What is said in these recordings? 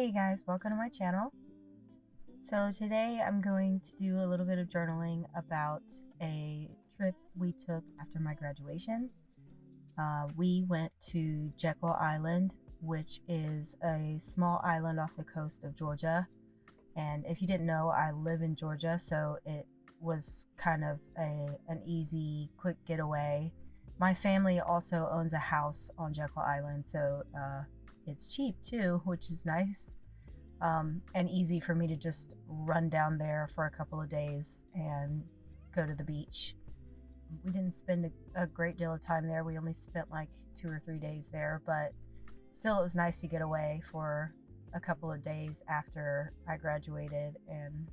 Hey guys, welcome to my channel. So today I'm going to do a little bit of journaling about a trip we took after my graduation. We went to Jekyll Island, which is a small island off the coast of Georgia. And if you didn't know, I live in Georgia, so it was kind of an easy, quick getaway. My family also owns a house on Jekyll Island, so it's cheap too, which is nice. And easy for me to just run down there for a couple of days and go to the beach. We didn't spend a great deal of time there. We only spent like 2 or 3 days there, but still it was nice to get away for a couple of days after I graduated and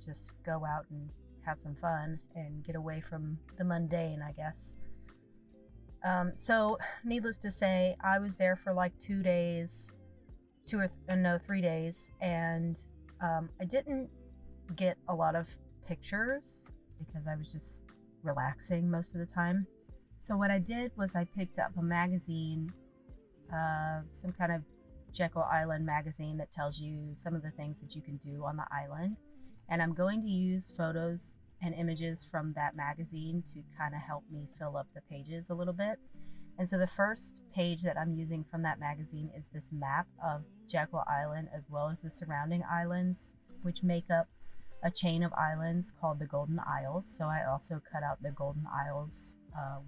just go out and have some fun and get away from the mundane, I guess. So needless to say, I was there for like 2 days, 3 days, and I didn't get a lot of pictures because I was just relaxing most of the time. So what I did was I picked up a magazine, some kind of Jekyll Island magazine that tells you some of the things that you can do on the island. And I'm going to use photos and images from that magazine to kind of help me fill up the pages a little bit. And so the first page that I'm using from that magazine is this map of Jekyll Island as well as the surrounding islands, which make up a chain of islands called the Golden Isles. So I also cut out the Golden Isles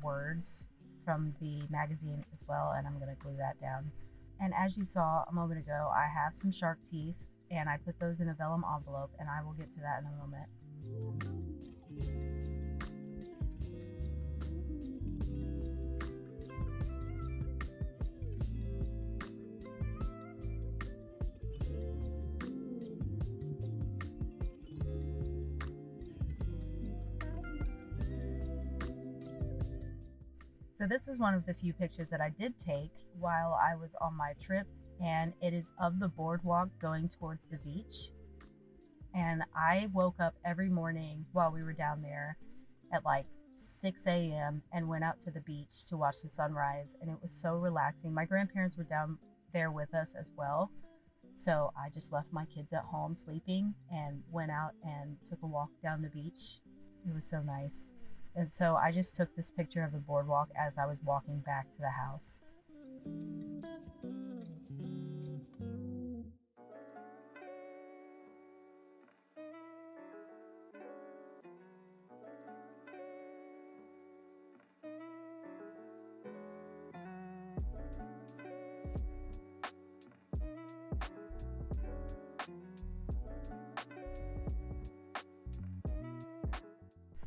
words from the magazine as well, and I'm going to glue that down. And as you saw a moment ago, I have some shark teeth, and I put those in a vellum envelope, and I will get to that in a moment. So this is one of the few pictures that I did take while I was on my trip, and it is of the boardwalk going towards the beach. And I woke up every morning while we were down there at like 6 a.m. and went out to the beach to watch the sunrise, and it was so relaxing. My grandparents were down there with us as well, so I just left my kids at home sleeping and went out and took a walk down the beach. It was so nice. And so I just took this picture of the boardwalk as I was walking back to the house.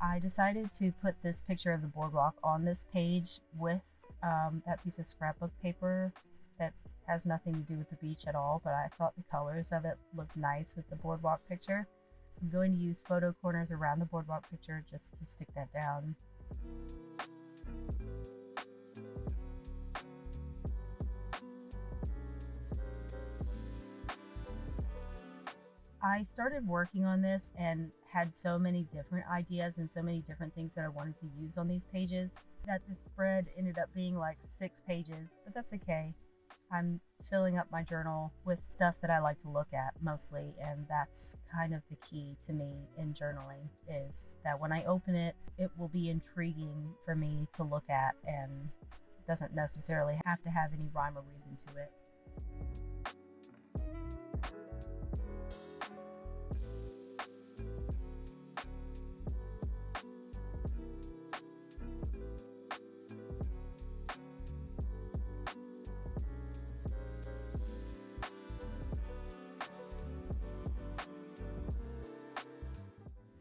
I decided to put this picture of the boardwalk on this page with that piece of scrapbook paper that has nothing to do with the beach at all, but I thought the colors of it looked nice with the boardwalk picture. I'm going to use photo corners around the boardwalk picture just to stick that down. I started working on this and had so many different ideas and so many different things that I wanted to use on these pages that this spread ended up being like 6 pages, but that's okay. I'm filling up my journal with stuff that I like to look at mostly, and that's kind of the key to me in journaling, is that when I open it, it will be intriguing for me to look at and doesn't necessarily have to have any rhyme or reason to it.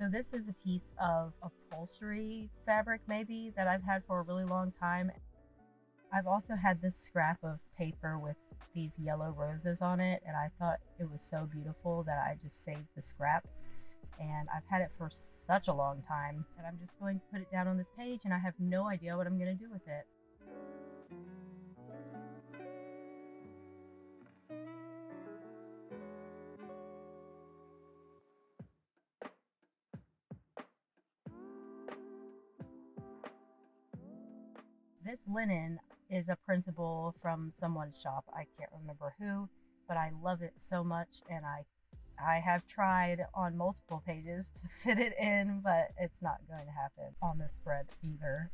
So this is a piece of upholstery fabric maybe that I've had for a really long time. I've also had this scrap of paper with these yellow roses on it, and I thought it was so beautiful that I just saved the scrap. And I've had it for such a long time that I'm just going to put it down on this page, and I have no idea what I'm going to do with it. This linen is a printable from someone's shop. I can't remember who. but I love it so much, and I have tried on multiple pages to fit it in, but it's not going to happen on this spread either.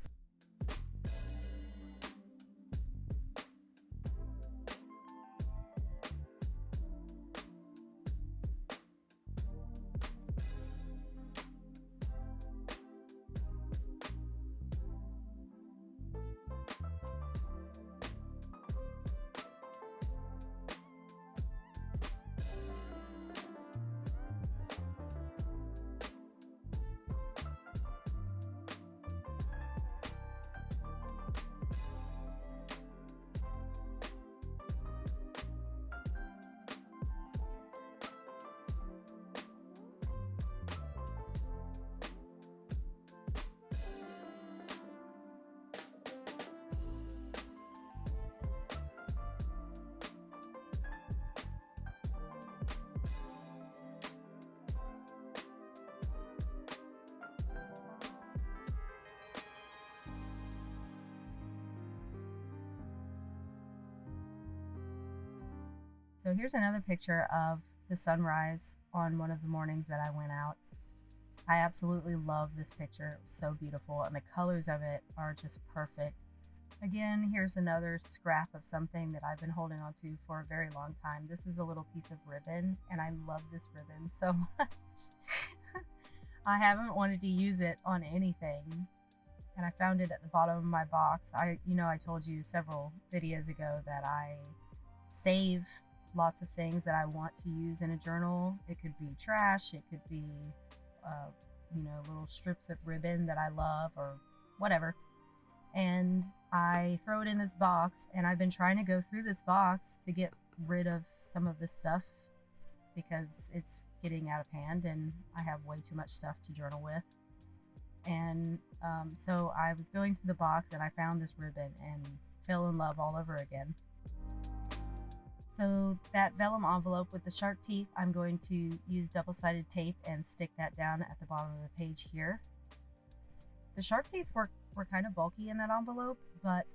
So here's another picture of the sunrise on one of the mornings that I went out. I absolutely love this picture. It was so beautiful, and the colors of it are just perfect. Again, here's another scrap of something that I've been holding on to for a very long time. This is a little piece of ribbon, and I love this ribbon so much. I haven't wanted to use it on anything, and I found it at the bottom of my box. I told you several videos ago that I save lots of things that I want to use in a journal. It could be trash, it could be little strips of ribbon that I love or whatever, and I throw it in this box, and I've been trying to go through this box to get rid of some of this stuff because it's getting out of hand and I have way too much stuff to journal with. And so I was going through the box and I found this ribbon and fell in love all over again. So that vellum envelope with the shark teeth, I'm going to use double-sided tape and stick that down at the bottom of the page here. The shark teeth were kind of bulky in that envelope, but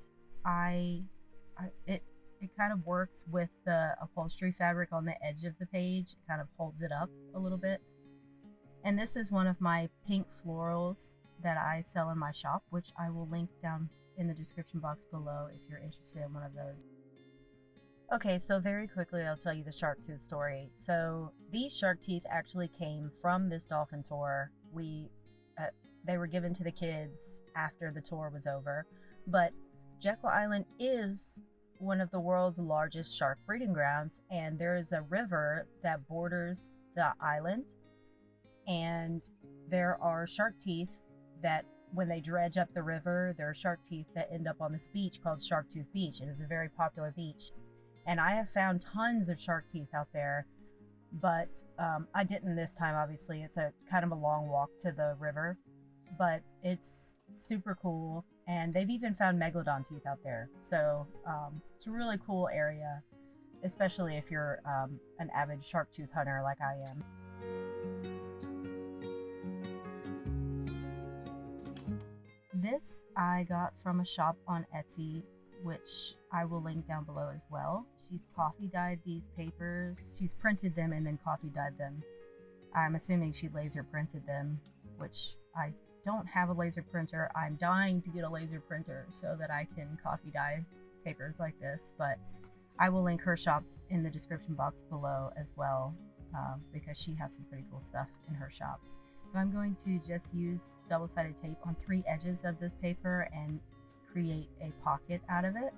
it kind of works with the upholstery fabric on the edge of the page. It kind of holds it up a little bit. And this is one of my pink florals that I sell in my shop, which I will link down in the description box below if you're interested in one of those. Okay, so very quickly I'll tell you the shark tooth story. So these shark teeth actually came from this dolphin tour. They were given to the kids after the tour was over, but Jekyll Island is one of the world's largest shark breeding grounds, and there is a river that borders the island, and there are shark teeth that when they dredge up the river, there are shark teeth that end up on this beach called Shark Tooth Beach. It is a very popular beach. And I have found tons of shark teeth out there, but I didn't this time, obviously. It's a kind of a long walk to the river, but it's super cool. And they've even found megalodon teeth out there. So it's a really cool area, especially if you're an avid shark tooth hunter like I am. This I got from a shop on Etsy, which I will link down below as well. She's coffee dyed these papers. She's printed them and then coffee dyed them. I'm assuming she laser printed them, which I don't have a laser printer. I'm dying to get a laser printer so that I can coffee dye papers like this, but I will link her shop in the description box below as well, because she has some pretty cool stuff in her shop. So I'm going to just use double-sided tape on 3 edges of this paper and create a pocket out of it.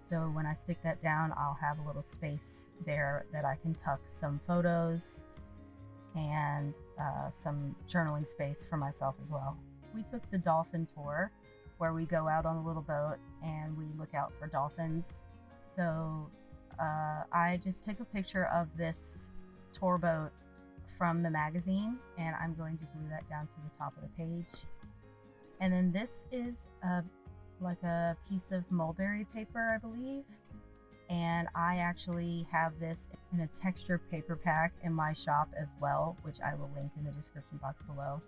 So when I stick that down, I'll have a little space there that I can tuck some photos and some journaling space for myself as well. We took the dolphin tour where we go out on a little boat and we look out for dolphins. So I just took a picture of this tour boat from the magazine, and I'm going to glue that down to the top of the page. And then this is like a piece of mulberry paper, I believe, and I actually have this in a texture paper pack in my shop as well, which I will link in the description box below.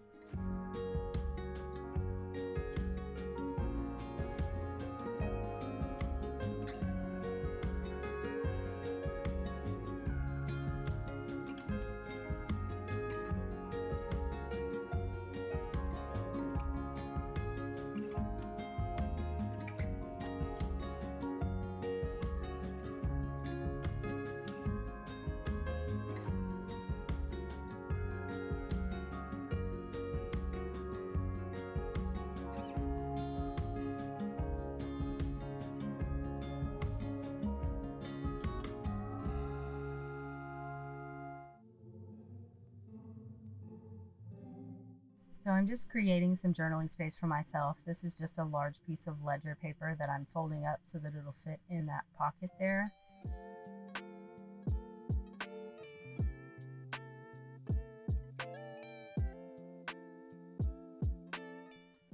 So I'm just creating some journaling space for myself. This is just a large piece of ledger paper that I'm folding up so that it'll fit in that pocket there.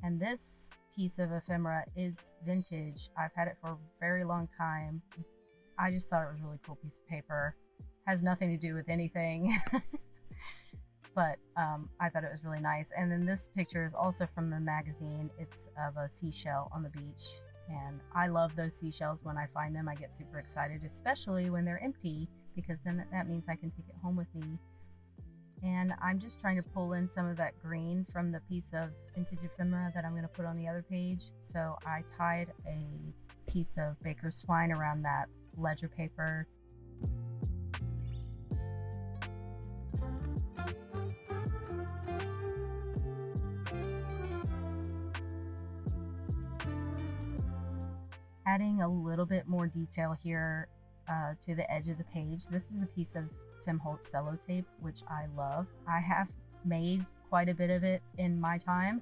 And this piece of ephemera is vintage. I've had it for a very long time. I just thought it was a really cool piece of paper. Has nothing to do with anything. But I thought it was really nice. And then this picture is also from the magazine. It's of a seashell on the beach. And I love those seashells. When I find them, I get super excited, especially when they're empty, because then that means I can take it home with me. And I'm just trying to pull in some of that green from the piece of vintage ephemera that I'm going to put on the other page. So I tied a piece of baker's twine around that ledger paper. Adding a little bit more detail here to the edge of the page. This is a piece of Tim Holtz sellotape, which I love. I have made quite a bit of it in my time,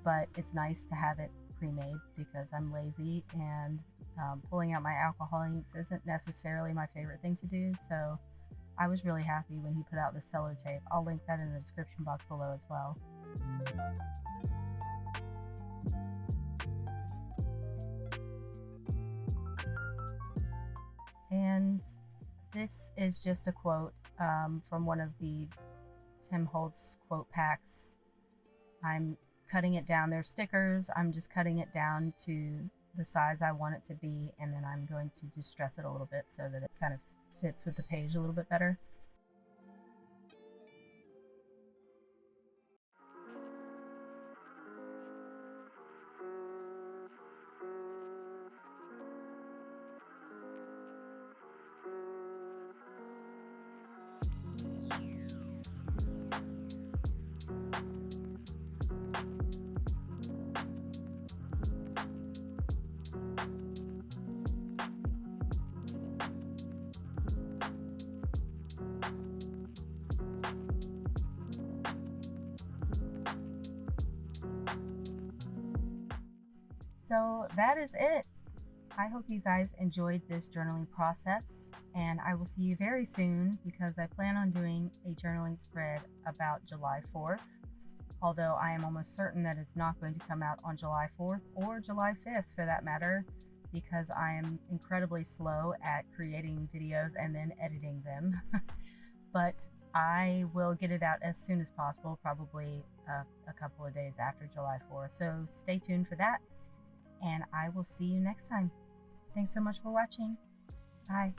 but it's nice to have it pre-made because I'm lazy, and pulling out my alcohol inks isn't necessarily my favorite thing to do. So I was really happy when he put out the sellotape. I'll link that in the description box below as well. And this is just a quote from one of the Tim Holtz quote packs. I'm cutting it down. They're stickers. I'm just cutting it down to the size I want it to be, and then I'm going to just stress it a little bit so that it kind of fits with the page a little bit better. So that is it. I hope you guys enjoyed this journaling process, and I will see you very soon because I plan on doing a journaling spread about July 4th, although I am almost certain that it's not going to come out on July 4th or July 5th for that matter, because I am incredibly slow at creating videos and then editing them. But I will get it out as soon as possible, probably a couple of days after July 4th. So stay tuned for that, and I will see you next time. Thanks so much for watching. Bye.